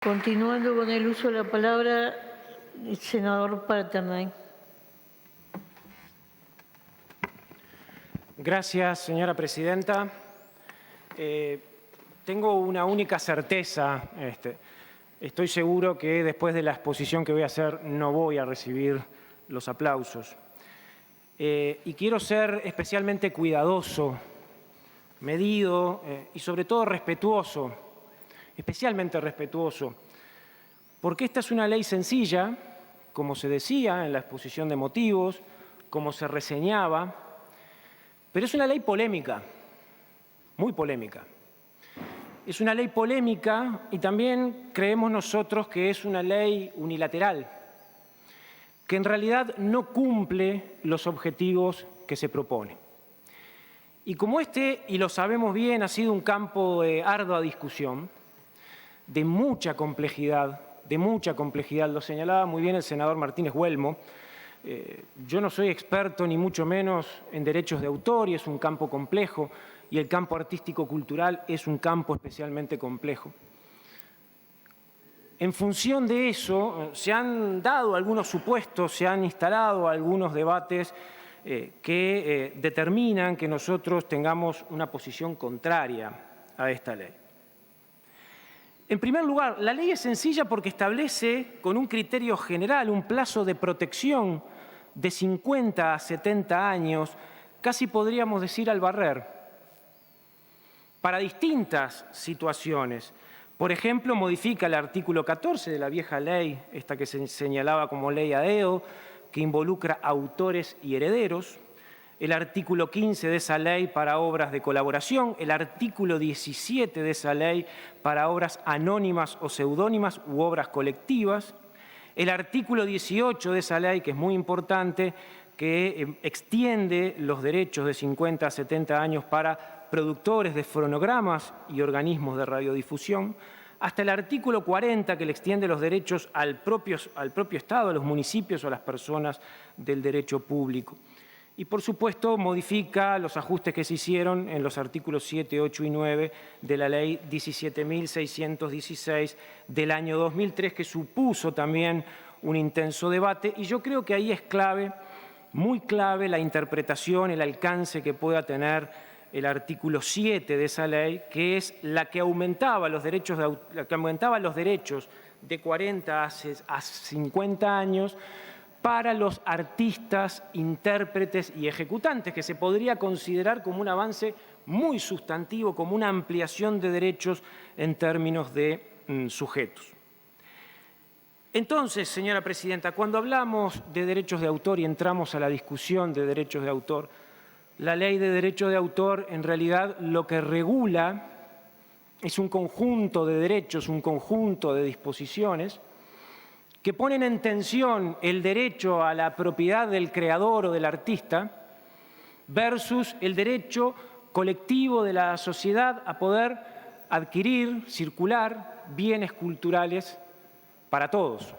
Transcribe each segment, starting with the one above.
Continuando con el uso de la palabra, el senador Paternoy. Gracias, señora presidenta. Tengo una única certeza. Estoy seguro que después de la exposición que voy a hacer no voy a recibir los aplausos. Y quiero ser especialmente cuidadoso, medido y sobre todo respetuoso, especialmente respetuoso, porque esta es una ley sencilla, como se decía en la exposición de motivos, como se reseñaba, pero es una ley polémica, muy polémica. Es una ley polémica y también creemos nosotros que es una ley unilateral, que en realidad no cumple los objetivos que se propone. Y como y lo sabemos bien, ha sido un campo de ardua discusión, de mucha complejidad, lo señalaba muy bien el senador Martínez Huelmo. Yo no soy experto ni mucho menos en derechos de autor y es un campo complejo y el campo artístico-cultural es un campo especialmente complejo. En función de eso se han dado algunos supuestos, se han instalado algunos debates que determinan que nosotros tengamos una posición contraria a esta ley. En primer lugar, la ley es sencilla porque establece con un criterio general un plazo de protección de 50 a 70 años, casi podríamos decir al barrer, para distintas situaciones. Por ejemplo, modifica el artículo 14 de la vieja ley, esta que se señalaba como ley ADEO, que involucra autores y herederos, el artículo 15 de esa ley para obras de colaboración, el artículo 17 de esa ley para obras anónimas o seudónimas u obras colectivas, el artículo 18 de esa ley, que es muy importante, que extiende los derechos de 50 a 70 años para productores de fonogramas y organismos de radiodifusión, hasta el artículo 40, que le extiende los derechos al propio Estado, a los municipios o a las personas del derecho público. Y, por supuesto, modifica los ajustes que se hicieron en los artículos 7, 8 y 9 de la Ley 17.616 del año 2003, que supuso también un intenso debate. Y yo creo que ahí es clave, muy clave, la interpretación, el alcance que pueda tener el artículo 7 de esa ley, que es la que aumentaba los derechos de 40 a 50 años para los artistas, intérpretes y ejecutantes, que se podría considerar como un avance muy sustantivo, como una ampliación de derechos en términos de sujetos. Entonces, señora presidenta, cuando hablamos de derechos de autor y entramos a la discusión de derechos de autor, la ley de derecho de autor en realidad lo que regula es un conjunto de derechos, un conjunto de disposiciones que ponen en tensión el derecho a la propiedad del creador o del artista versus el derecho colectivo de la sociedad a poder adquirir, circular bienes culturales para todos.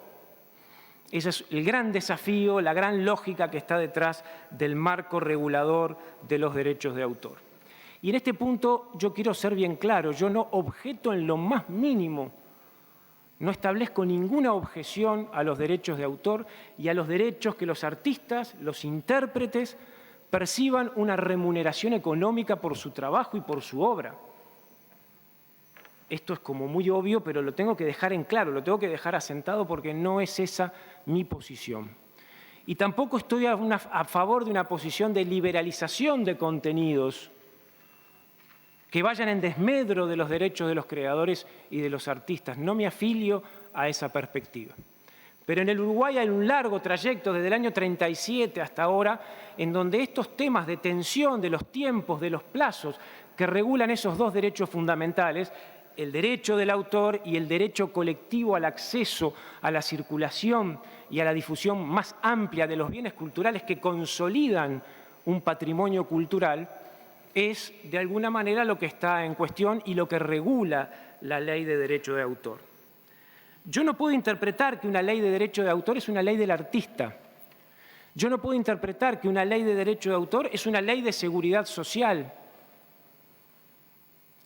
Ese es el gran desafío, la gran lógica que está detrás del marco regulador de los derechos de autor. Y en este punto yo quiero ser bien claro, yo no objeto en lo más mínimo, no establezco ninguna objeción a los derechos de autor y a los derechos que los artistas, los intérpretes, perciban una remuneración económica por su trabajo y por su obra. Esto es como muy obvio, pero lo tengo que dejar en claro, lo tengo que dejar asentado porque no es esa mi posición. Y tampoco estoy a favor de una posición de liberalización de contenidos que vayan en desmedro de los derechos de los creadores y de los artistas. No me afilio a esa perspectiva. Pero en el Uruguay hay un largo trayecto desde el año 37 hasta ahora en donde estos temas de tensión de los tiempos, de los plazos que regulan esos dos derechos fundamentales, el derecho del autor y el derecho colectivo al acceso a la circulación y a la difusión más amplia de los bienes culturales que consolidan un patrimonio cultural, es de alguna manera lo que está en cuestión y lo que regula la ley de derecho de autor. Yo no puedo interpretar que una ley de derecho de autor es una ley del artista. Yo no puedo interpretar que una ley de derecho de autor es una ley de seguridad social,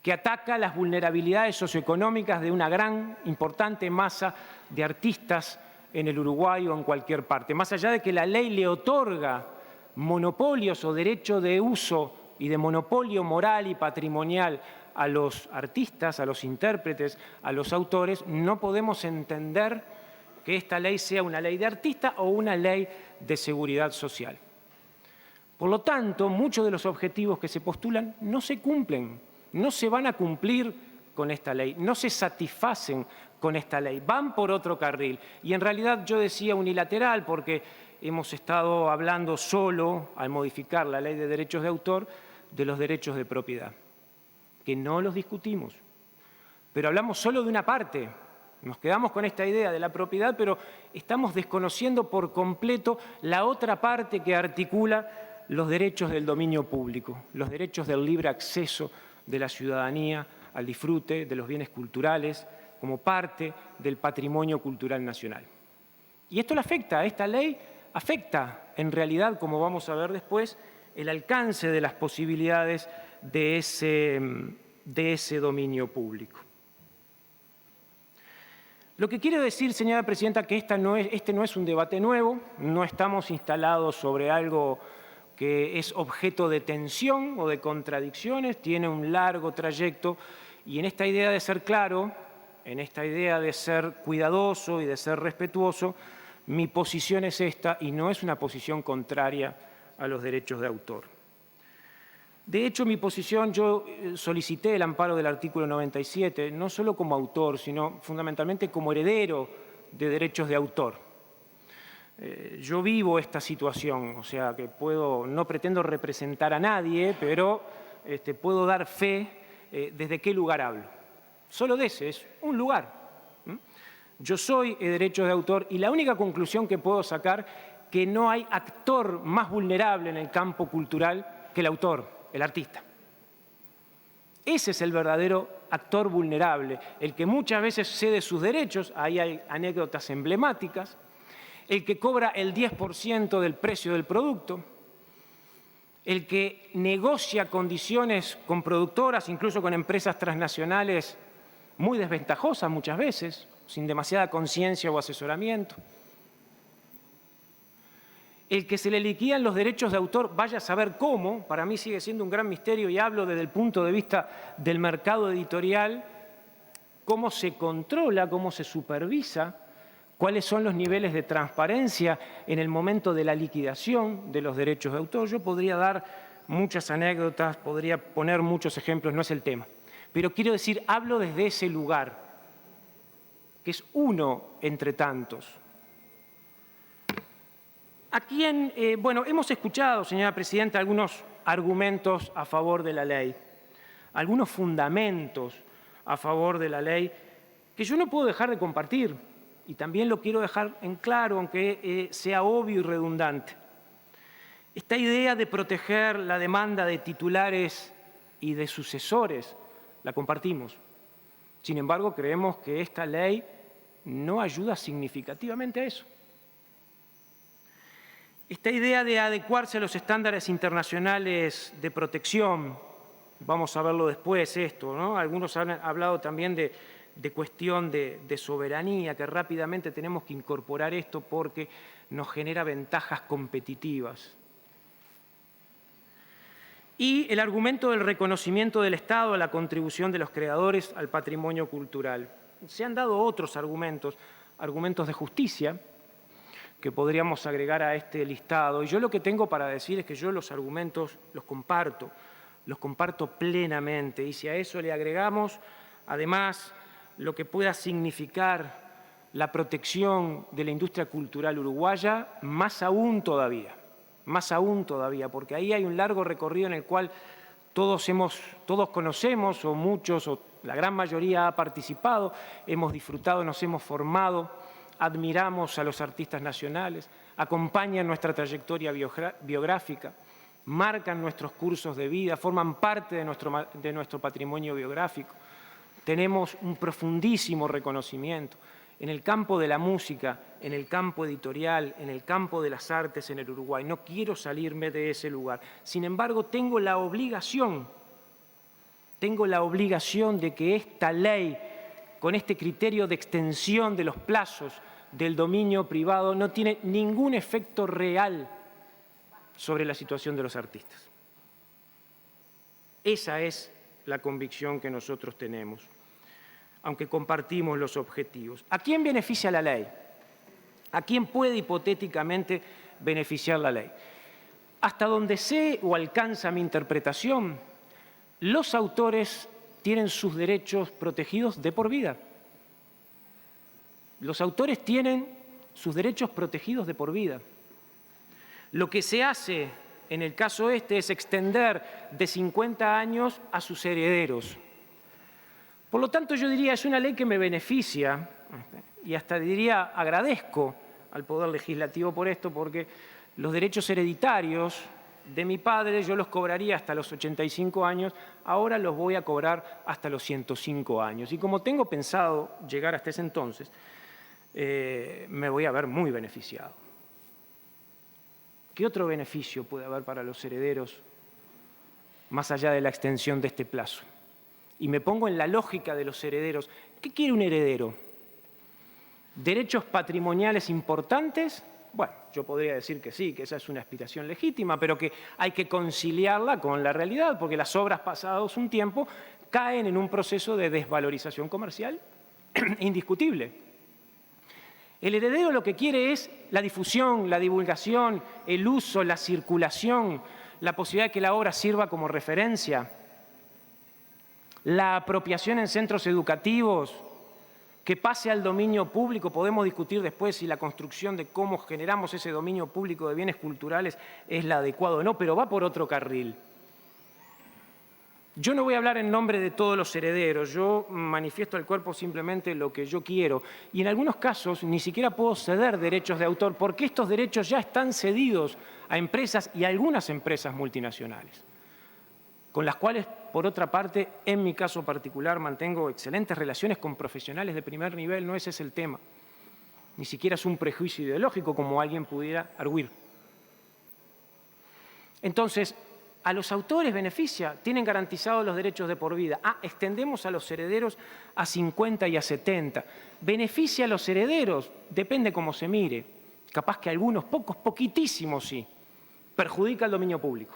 que ataca las vulnerabilidades socioeconómicas de una gran, importante masa de artistas en el Uruguay o en cualquier parte. Más allá de que la ley le otorga monopolios o derecho de uso y de monopolio moral y patrimonial a los artistas, a los intérpretes, a los autores, no podemos entender que esta ley sea una ley de artista o una ley de seguridad social. Por lo tanto, muchos de los objetivos que se postulan no se cumplen, no se van a cumplir con esta ley, no se satisfacen con esta ley, van por otro carril. Y en realidad yo decía unilateral porque hemos estado hablando solo, al modificar la ley de derechos de autor, de los derechos de propiedad, que no los discutimos, pero hablamos solo de una parte. Nos quedamos con esta idea de la propiedad, pero estamos desconociendo por completo la otra parte que articula los derechos del dominio público, los derechos del libre acceso de la ciudadanía al disfrute de los bienes culturales como parte del patrimonio cultural nacional. Y esto le afecta, esta ley afecta en realidad, como vamos a ver después, el alcance de las posibilidades de ese dominio público. Lo que quiero decir, señora presidenta, que este no es un debate nuevo, no estamos instalados sobre algo que es objeto de tensión o de contradicciones, tiene un largo trayecto y en esta idea de ser claro, en esta idea de ser cuidadoso y de ser respetuoso, mi posición es esta y no es una posición contraria a los derechos de autor. De hecho, mi posición, yo solicité el amparo del artículo 97, no solo como autor, sino fundamentalmente como heredero de derechos de autor. Yo vivo esta situación, o sea que no pretendo representar a nadie, pero puedo dar fe desde qué lugar hablo. Solo de ese, es un lugar. Yo soy derecho de autor y la única conclusión que puedo sacar que no hay actor más vulnerable en el campo cultural que el autor, el artista. Ese es el verdadero actor vulnerable, el que muchas veces cede sus derechos, ahí hay anécdotas emblemáticas, el que cobra el 10% del precio del producto, el que negocia condiciones con productoras, incluso con empresas transnacionales muy desventajosas muchas veces, sin demasiada conciencia o asesoramiento. El que se le liquidan los derechos de autor, vaya a saber cómo, para mí sigue siendo un gran misterio y hablo desde el punto de vista del mercado editorial, cómo se controla, cómo se supervisa, cuáles son los niveles de transparencia en el momento de la liquidación de los derechos de autor. Yo podría dar muchas anécdotas, podría poner muchos ejemplos, no es el tema. Pero quiero decir, hablo desde ese lugar, que es uno entre tantos. Bueno, hemos escuchado, señora presidenta, algunos argumentos a favor de la ley, algunos fundamentos a favor de la ley que yo no puedo dejar de compartir y también lo quiero dejar en claro, aunque sea obvio y redundante. Esta idea de proteger la demanda de titulares y de sucesores la compartimos. Sin embargo, creemos que esta ley no ayuda significativamente a eso. Esta idea de adecuarse a los estándares internacionales de protección, vamos a verlo después esto, ¿no? Algunos han hablado también de cuestión de soberanía, que rápidamente tenemos que incorporar esto porque nos genera ventajas competitivas. Y el argumento del reconocimiento del Estado a la contribución de los creadores al patrimonio cultural. Se han dado otros argumentos de justicia, que podríamos agregar a este listado. Y yo lo que tengo para decir es que yo los argumentos los comparto plenamente. Y si a eso le agregamos, además, lo que pueda significar la protección de la industria cultural uruguaya, más aún todavía, porque ahí hay un largo recorrido en el cual todos conocemos, o muchos, o la gran mayoría ha participado, hemos disfrutado, nos hemos formado, admiramos a los artistas nacionales, acompañan nuestra trayectoria biográfica, marcan nuestros cursos de vida, forman parte de nuestro patrimonio biográfico. Tenemos un profundísimo reconocimiento en el campo de la música, en el campo editorial, en el campo de las artes en el Uruguay. No quiero salirme de ese lugar. Sin embargo, tengo la obligación tengo la obligación de que esta ley, con este criterio de extensión de los plazos del dominio privado, no tiene ningún efecto real sobre la situación de los artistas. Esa es la convicción que nosotros tenemos, aunque compartimos los objetivos. ¿A quién beneficia la ley? ¿A quién puede hipotéticamente beneficiar la ley? Hasta donde sé o alcanza mi interpretación, los autores tienen sus derechos protegidos de por vida. Los autores tienen sus derechos protegidos de por vida. Lo que se hace en el caso este es extender de 50 años a sus herederos. Por lo tanto, yo diría, es una ley que me beneficia y hasta diría agradezco al Poder Legislativo por esto, porque los derechos hereditarios de mi padre yo los cobraría hasta los 85 años, ahora los voy a cobrar hasta los 105 años. Y como tengo pensado llegar hasta ese entonces, me voy a ver muy beneficiado. ¿Qué otro beneficio puede haber para los herederos más allá de la extensión de este plazo? Y me pongo en la lógica de los herederos. ¿Qué quiere un heredero? ¿Derechos patrimoniales importantes? Bueno, yo podría decir que sí, que esa es una aspiración legítima, pero que hay que conciliarla con la realidad, porque las obras pasadas un tiempo caen en un proceso de desvalorización comercial indiscutible. El heredero lo que quiere es la difusión, la divulgación, el uso, la circulación, la posibilidad de que la obra sirva como referencia, la apropiación en centros educativos, que pase al dominio público. Podemos discutir después si la construcción de cómo generamos ese dominio público de bienes culturales es la adecuada o no, pero va por otro carril. Yo no voy a hablar en nombre de todos los herederos, yo manifiesto al cuerpo simplemente lo que yo quiero y en algunos casos ni siquiera puedo ceder derechos de autor porque estos derechos ya están cedidos a empresas y a algunas empresas multinacionales, con las cuales, por otra parte, en mi caso particular, mantengo excelentes relaciones con profesionales de primer nivel, no ese es el tema. Ni siquiera es un prejuicio ideológico como alguien pudiera arguir. Entonces, a los autores beneficia, tienen garantizados los derechos de por vida. Extendemos a los herederos a 50 y a 70. Beneficia a los herederos, depende cómo se mire. Capaz que algunos, pocos, poquitísimos sí. Perjudica al dominio público.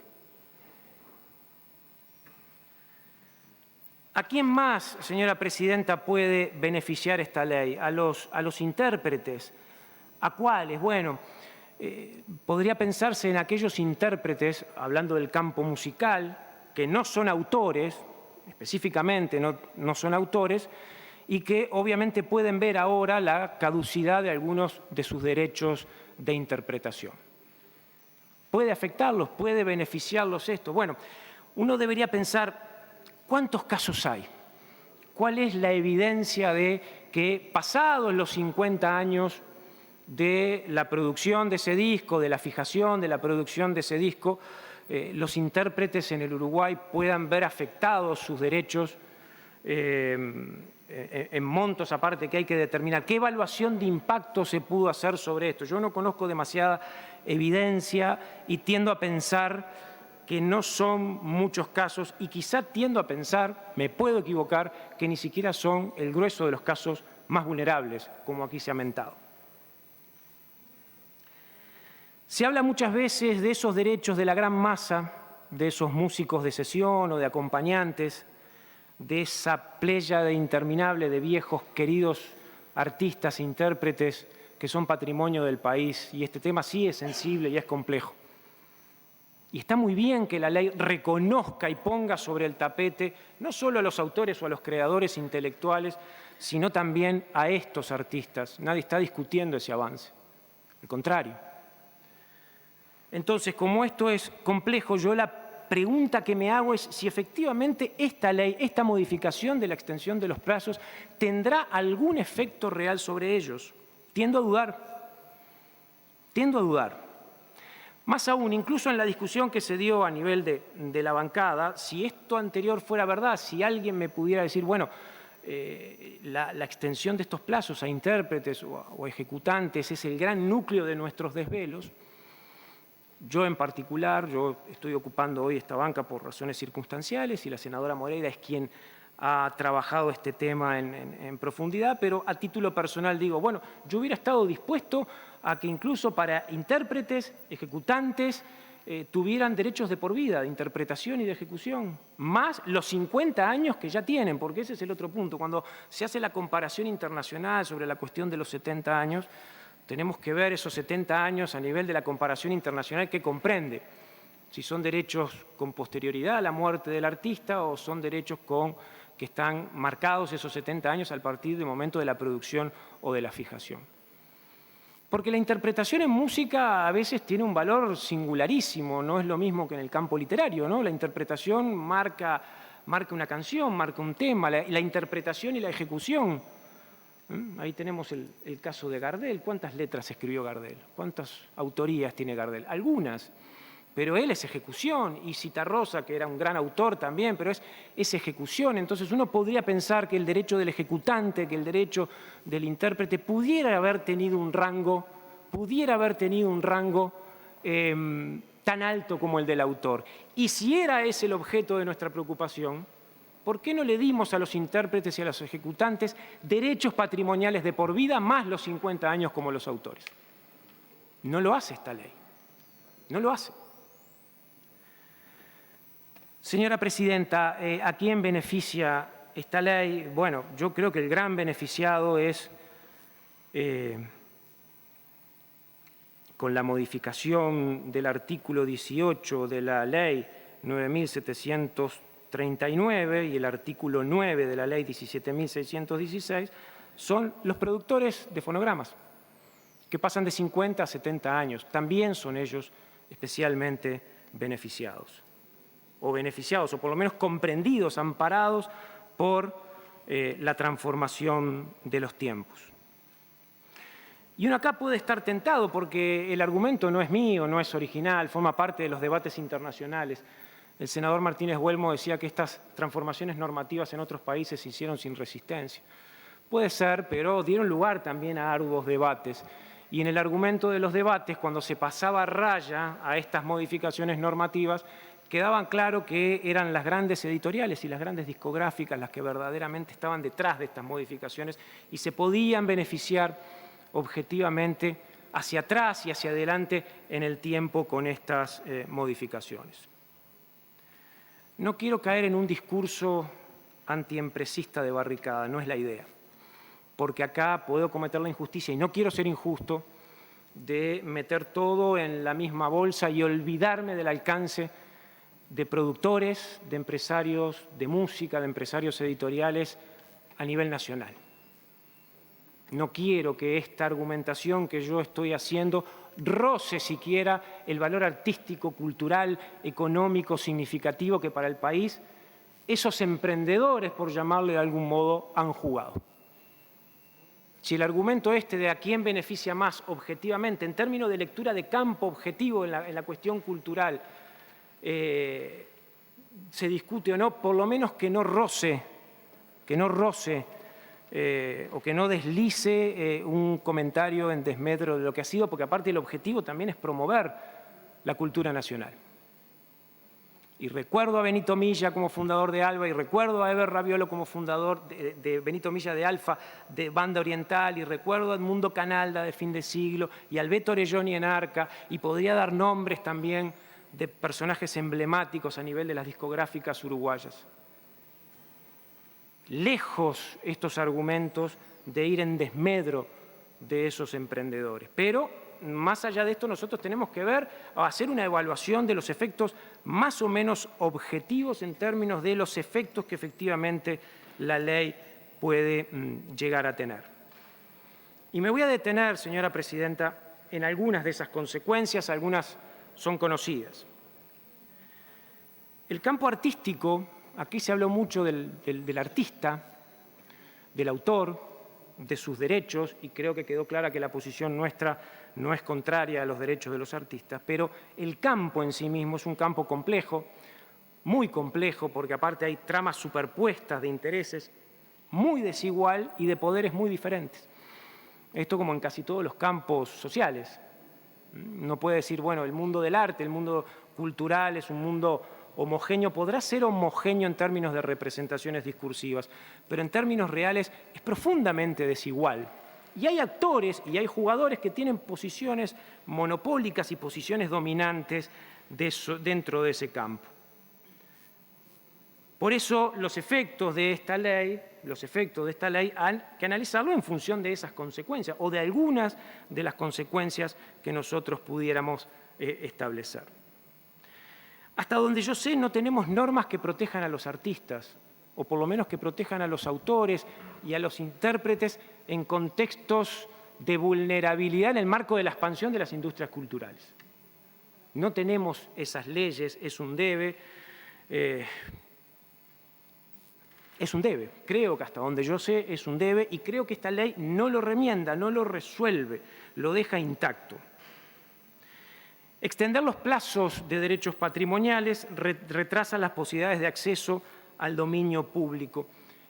¿A quién más, señora presidenta, puede beneficiar esta ley? A los intérpretes. ¿A cuáles? Bueno, podría pensarse en aquellos intérpretes, hablando del campo musical, que no son autores, específicamente no son autores, y que obviamente pueden ver ahora la caducidad de algunos de sus derechos de interpretación. ¿Puede afectarlos? ¿Puede beneficiarlos esto? Bueno, uno debería pensar, ¿cuántos casos hay? ¿Cuál es la evidencia de que pasados los 50 años de la producción de ese disco, de la fijación de la producción de ese disco, los intérpretes en el Uruguay puedan ver afectados sus derechos en montos aparte que hay que determinar? ¿Qué evaluación de impacto se pudo hacer sobre esto? Yo no conozco demasiada evidencia y tiendo a pensar que no son muchos casos y quizá tiendo a pensar, me puedo equivocar, que ni siquiera son el grueso de los casos más vulnerables, como aquí se ha mentado. Se habla muchas veces de esos derechos de la gran masa, de esos músicos de sesión o de acompañantes, de esa pléyade interminable de viejos queridos artistas e intérpretes que son patrimonio del país. Y este tema sí es sensible y es complejo. Y está muy bien que la ley reconozca y ponga sobre el tapete no solo a los autores o a los creadores intelectuales, sino también a estos artistas. Nadie está discutiendo ese avance, al contrario. Entonces, como esto es complejo, yo la pregunta que me hago es si efectivamente esta ley, esta modificación de la extensión de los plazos, tendrá algún efecto real sobre ellos. Tiendo a dudar. Más aún, incluso en la discusión que se dio a nivel de la bancada, si esto anterior fuera verdad, si alguien me pudiera decir, bueno, la extensión de estos plazos a intérpretes o ejecutantes es el gran núcleo de nuestros desvelos, Yo en particular, yo estoy ocupando hoy esta banca por razones circunstanciales y la senadora Moreira es quien ha trabajado este tema en profundidad, pero a título personal digo, bueno, yo hubiera estado dispuesto a que incluso para intérpretes, ejecutantes, tuvieran derechos de por vida, de interpretación y de ejecución, más los 50 años que ya tienen, porque ese es el otro punto. Cuando se hace la comparación internacional sobre la cuestión de los 70 años, tenemos que ver esos 70 años a nivel de la comparación internacional que comprende, si son derechos con posterioridad a la muerte del artista o son derechos que están marcados esos 70 años a partir del momento de la producción o de la fijación. Porque la interpretación en música a veces tiene un valor singularísimo, no es lo mismo que en el campo literario, ¿no? La interpretación marca una canción, marca un tema, la interpretación y la ejecución. Ahí tenemos el caso de Gardel. ¿Cuántas letras escribió Gardel? ¿Cuántas autorías tiene Gardel? Algunas. Pero él es ejecución, y Citarrosa, que era un gran autor también, pero es ejecución. Entonces uno podría pensar que el derecho del ejecutante, que el derecho del intérprete pudiera haber tenido un rango tan alto como el del autor. Y si era ese el objeto de nuestra preocupación, ¿por qué no le dimos a los intérpretes y a los ejecutantes derechos patrimoniales de por vida más los 50 años como los autores? No lo hace esta ley. No lo hace. Señora Presidenta, ¿a quién beneficia esta ley? Bueno, yo creo que el gran beneficiado es, con la modificación del artículo 18 de la Ley 9.739 y el artículo 9 de la Ley 17.616, son los productores de fonogramas, que pasan de 50 a 70 años. También son ellos especialmente beneficiados, o por lo menos comprendidos, amparados por la transformación de los tiempos. Y uno acá puede estar tentado porque el argumento no es mío, no es original, forma parte de los debates internacionales. El senador Martínez Huelmo decía que estas transformaciones normativas en otros países se hicieron sin resistencia. Puede ser, pero dieron lugar también a arduos debates. Y en el argumento de los debates, cuando se pasaba raya a estas modificaciones normativas, quedaban claro que eran las grandes editoriales y las grandes discográficas las que verdaderamente estaban detrás de estas modificaciones y se podían beneficiar objetivamente hacia atrás y hacia adelante en el tiempo con estas modificaciones. No quiero caer en un discurso antiempresista de barricada, no es la idea, porque acá puedo cometer la injusticia y no quiero ser injusto de meter todo en la misma bolsa y olvidarme del alcance de productores, de empresarios de música, de empresarios editoriales a nivel nacional. No quiero que esta argumentación que yo estoy haciendo roce siquiera el valor artístico, cultural, económico, significativo que para el país esos emprendedores, por llamarle de algún modo, han jugado. Si el argumento de a quién beneficia más objetivamente, en términos de lectura de campo objetivo en la cuestión cultural, se discute o no, por lo menos que no roce o que no deslice un comentario en desmedro de lo que ha sido, porque aparte el objetivo también es promover la cultura nacional. Y recuerdo a Benito Milla como fundador de ALBA, y recuerdo a Eber Raviolo como fundador de Benito Milla de ALFA, de Banda Oriental, y recuerdo a Edmundo Canalda de Fin de Siglo, y a Alberto Orelloni en Arca, y podría dar nombres también de personajes emblemáticos a nivel de las discográficas uruguayas. Lejos estos argumentos de ir en desmedro de esos emprendedores. Pero, más allá de esto, nosotros tenemos que hacer una evaluación de los efectos más o menos objetivos en términos de los efectos que efectivamente la ley puede llegar a tener. Y me voy a detener, señora Presidenta, en algunas de esas consecuencias, algunas son conocidas. El campo artístico, aquí se habló mucho del artista, del autor, de sus derechos, y creo que quedó clara que la posición nuestra no es contraria a los derechos de los artistas, pero el campo en sí mismo es un campo complejo, muy complejo, porque aparte hay tramas superpuestas de intereses, muy desigual y de poderes muy diferentes. Esto como en casi todos los campos sociales. No puede decir, bueno, el mundo del arte, el mundo cultural es un mundo homogéneo, podrá ser homogéneo en términos de representaciones discursivas, pero en términos reales es profundamente desigual. Y hay actores y hay jugadores que tienen posiciones monopólicas y posiciones dominantes dentro de ese campo. Por eso los efectos de esta ley hay que analizarlo en función de esas consecuencias o de algunas de las consecuencias que nosotros pudiéramos establecer. Hasta donde yo sé, no tenemos normas que protejan a los artistas, o por lo menos que protejan a los autores y a los intérpretes en contextos de vulnerabilidad en el marco de la expansión de las industrias culturales. No tenemos esas leyes, es un debe. Es un debe, creo que hasta donde yo sé es un debe y creo que esta ley no lo remienda, no lo resuelve, lo deja intacto. Extender los plazos de derechos patrimoniales retrasa las posibilidades de acceso al dominio público.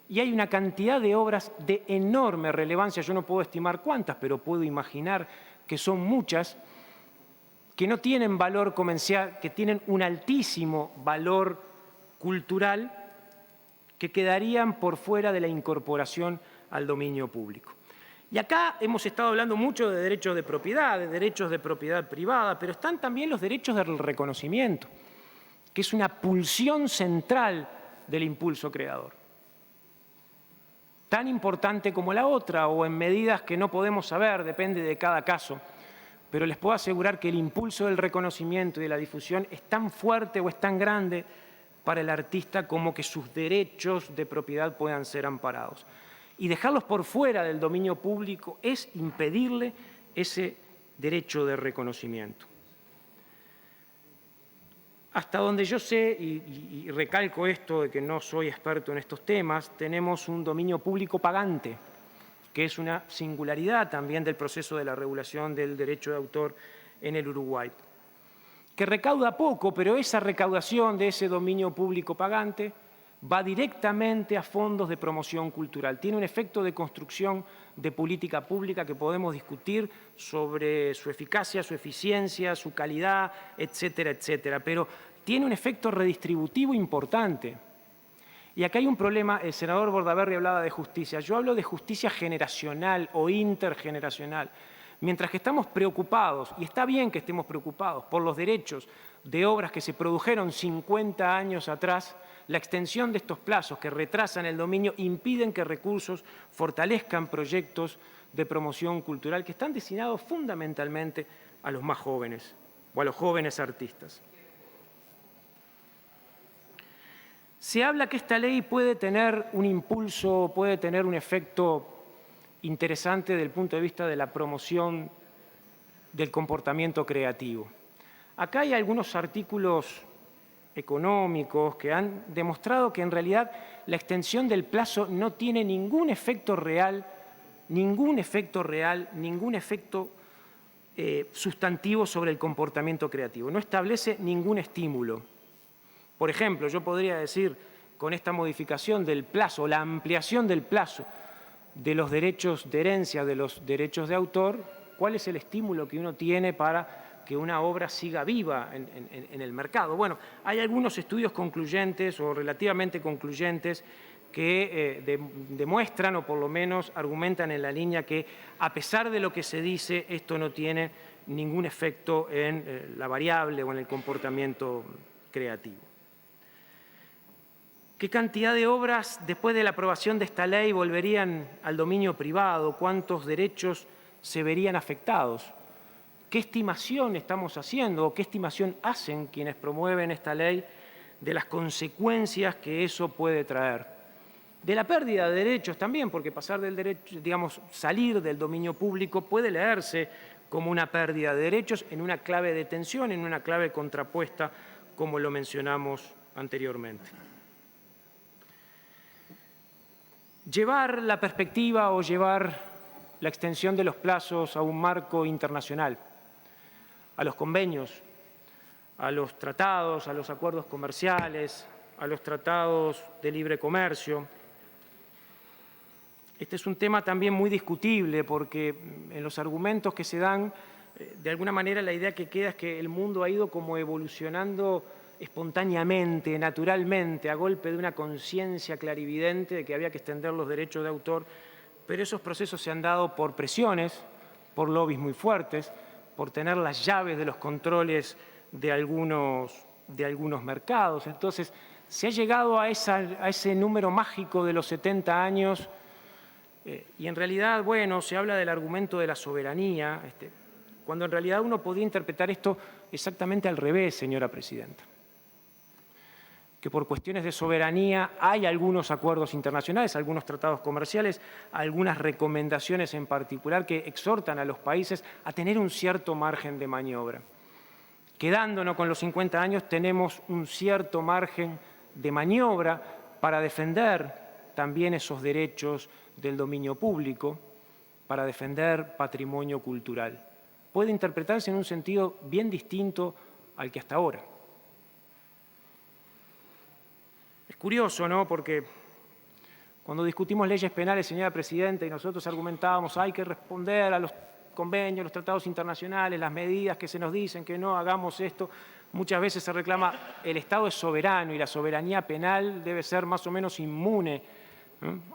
Y hay una cantidad de obras de enorme relevancia, yo no puedo estimar cuántas, pero puedo imaginar que son muchas, que no tienen valor comercial, que tienen un altísimo valor cultural, que quedarían por fuera de la incorporación al dominio público. Y acá hemos estado hablando mucho de derechos de propiedad privada, pero están también los derechos del reconocimiento, que es una pulsión central del impulso creador. Tan importante como la otra, o en medidas que no podemos saber, depende de cada caso, pero les puedo asegurar que el impulso del reconocimiento y de la difusión es tan fuerte o es tan grande para el artista como que sus derechos de propiedad puedan ser amparados. Y dejarlos por fuera del dominio público es impedirle ese derecho de reconocimiento. Hasta donde yo sé, y recalco esto de que no soy experto en estos temas, tenemos un dominio público pagante, que es una singularidad también del proceso de la regulación del derecho de autor en el Uruguay, que recauda poco, pero esa recaudación de ese dominio público pagante va directamente a fondos de promoción cultural. Tiene un efecto de construcción de política pública que podemos discutir sobre su eficacia, su eficiencia, su calidad, etcétera, etcétera. Pero tiene un efecto redistributivo importante. Y acá hay un problema, el senador Bordaberry hablaba de justicia. Yo hablo de justicia generacional o intergeneracional. Mientras que estamos preocupados, y está bien que estemos preocupados por los derechos de obras que se produjeron 50 años atrás, la extensión de estos plazos que retrasan el dominio impiden que recursos fortalezcan proyectos de promoción cultural que están destinados fundamentalmente a los más jóvenes o a los jóvenes artistas. Se habla que esta ley puede tener un impulso, puede tener un efecto interesante desde el punto de vista de la promoción del comportamiento creativo. Acá hay algunos artículos económicos que han demostrado que en realidad la extensión del plazo no tiene ningún efecto real, ningún efecto sustantivo sobre el comportamiento creativo. No establece ningún estímulo. Por ejemplo, yo podría decir, con esta modificación del plazo, la ampliación del plazo de los derechos de herencia, de los derechos de autor, ¿cuál es el estímulo que uno tiene para que una obra siga viva en el mercado? Bueno, hay algunos estudios concluyentes o relativamente concluyentes que demuestran o por lo menos argumentan en la línea que a pesar de lo que se dice, esto no tiene ningún efecto en la variable o en el comportamiento creativo. ¿Qué cantidad de obras después de la aprobación de esta ley volverían al dominio privado? ¿Cuántos derechos se verían afectados? ¿Qué estimación estamos haciendo o qué estimación hacen quienes promueven esta ley de las consecuencias que eso puede traer? De la pérdida de derechos también, porque pasar del derecho, digamos, salir del dominio público puede leerse como una pérdida de derechos en una clave de tensión, en una clave contrapuesta, como lo mencionamos anteriormente. Llevar la perspectiva o llevar la extensión de los plazos a un marco internacional, a los convenios, a los tratados, a los acuerdos comerciales, a los tratados de libre comercio. Este es un tema también muy discutible porque en los argumentos que se dan De alguna manera la idea que queda es que el mundo ha ido como evolucionando espontáneamente, naturalmente, a golpe de una conciencia clarividente de que había que extender los derechos de autor, pero esos procesos se han dado por presiones, por lobbies muy fuertes, por tener las llaves de los controles de algunos mercados. Entonces, se ha llegado a ese número mágico de los 70 años y en realidad, bueno, se habla del argumento de la soberanía, cuando en realidad uno podía interpretar esto exactamente al revés, señora presidenta. Que por cuestiones de soberanía hay algunos acuerdos internacionales, algunos tratados comerciales, algunas recomendaciones en particular que exhortan a los países a tener un cierto margen de maniobra. Quedándonos con los 50 años, tenemos un cierto margen de maniobra para defender también esos derechos del dominio público, para defender patrimonio cultural. Puede interpretarse en un sentido bien distinto al que hasta ahora. Es curioso, ¿no? Porque cuando discutimos leyes penales, señora presidenta, y nosotros argumentábamos hay que responder a los convenios, los tratados internacionales, las medidas que se nos dicen que no hagamos esto, muchas veces se reclama el Estado es soberano y la soberanía penal debe ser más o menos inmune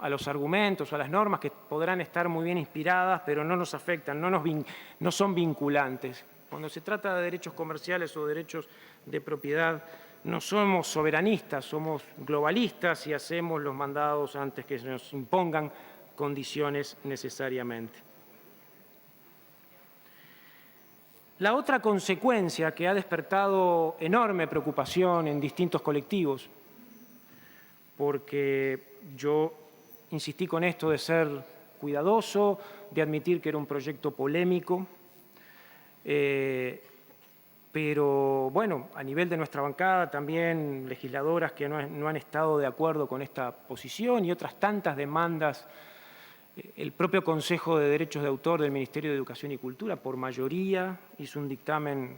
a los argumentos o a las normas que podrán estar muy bien inspiradas, pero no nos afectan, no son vinculantes. Cuando se trata de derechos comerciales o derechos de propiedad, no somos soberanistas, somos globalistas y hacemos los mandados antes que se nos impongan condiciones necesariamente. La otra consecuencia que ha despertado enorme preocupación en distintos colectivos, porque yo insistí con esto de ser cuidadoso, de admitir que era un proyecto polémico, pero bueno, a nivel de nuestra bancada también legisladoras que no han estado de acuerdo con esta posición y otras tantas demandas. El propio Consejo de Derechos de Autor del Ministerio de Educación y Cultura, por mayoría, hizo un dictamen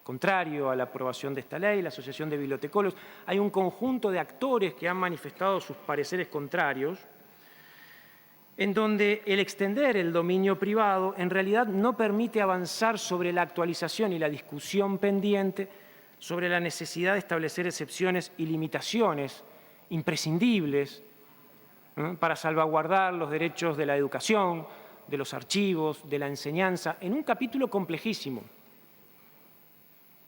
contrario a la aprobación de esta ley, la Asociación de Bibliotecólogos. Hay un conjunto de actores que han manifestado sus pareceres contrarios, en donde el extender el dominio privado en realidad no permite avanzar sobre la actualización y la discusión pendiente sobre la necesidad de establecer excepciones y limitaciones imprescindibles para salvaguardar los derechos de la educación, de los archivos, de la enseñanza, en un capítulo complejísimo,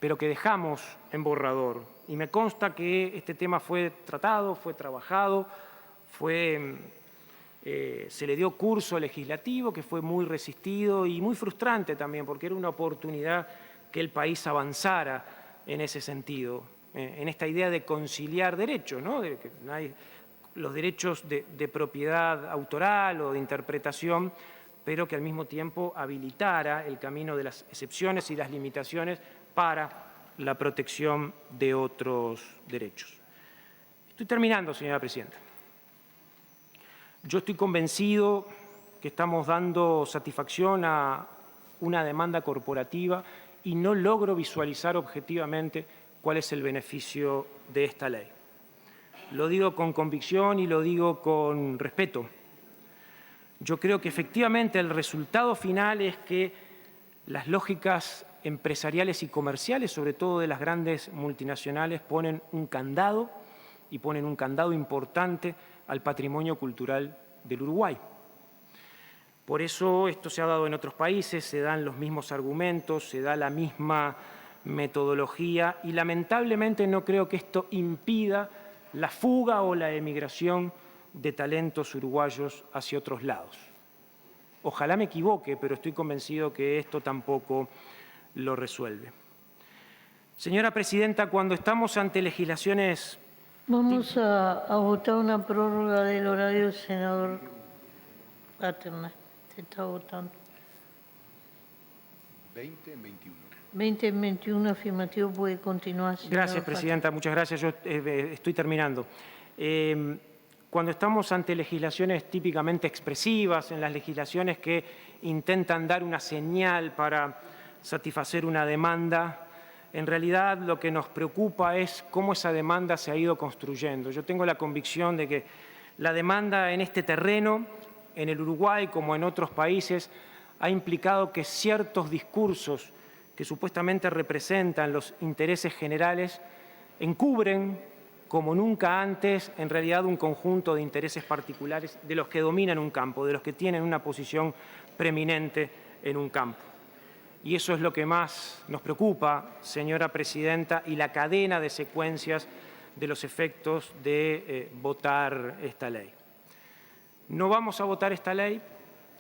pero que dejamos en borrador. Y me consta que este tema fue tratado, fue trabajado, se le dio curso legislativo que fue muy resistido y muy frustrante también, porque era una oportunidad que el país avanzara en ese sentido, en esta idea de conciliar derechos, ¿no? De que los derechos de propiedad autoral o de interpretación, pero que al mismo tiempo habilitara el camino de las excepciones y las limitaciones para la protección de otros derechos. Estoy terminando, señora presidenta. Yo estoy convencido que estamos dando satisfacción a una demanda corporativa y no logro visualizar objetivamente cuál es el beneficio de esta ley. Lo digo con convicción y lo digo con respeto. Yo creo que efectivamente el resultado final es que las lógicas empresariales y comerciales, sobre todo de las grandes multinacionales, ponen un candado y ponen un candado importante al patrimonio cultural del Uruguay. Por eso esto se ha dado en otros países, se dan los mismos argumentos, se da la misma metodología y lamentablemente no creo que esto impida la fuga o la emigración de talentos uruguayos hacia otros lados. Ojalá me equivoque, pero estoy convencido que esto tampoco lo resuelve. Señora presidenta, cuando estamos ante legislaciones... Vamos a votar una prórroga del horario del senador Paterna. Se está votando. 20 en 21. 20 en 21, afirmativo, puede continuar. Gracias, presidenta. Muchas gracias. Yo estoy terminando. Cuando estamos ante legislaciones típicamente expresivas, en las legislaciones que intentan dar una señal para satisfacer una demanda, en realidad lo que nos preocupa es cómo esa demanda se ha ido construyendo. Yo tengo la convicción de que la demanda en este terreno, en el Uruguay como en otros países, ha implicado que ciertos discursos que supuestamente representan los intereses generales encubren, como nunca antes, en realidad un conjunto de intereses particulares de los que dominan un campo, de los que tienen una posición preeminente en un campo. Y eso es lo que más nos preocupa, señora presidenta, y la cadena de secuencias de los efectos de votar esta ley. No vamos a votar esta ley,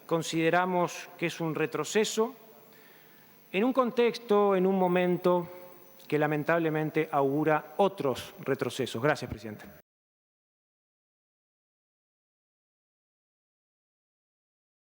consideramos que es un retroceso en un contexto, en un momento que lamentablemente augura otros retrocesos. Gracias, presidenta.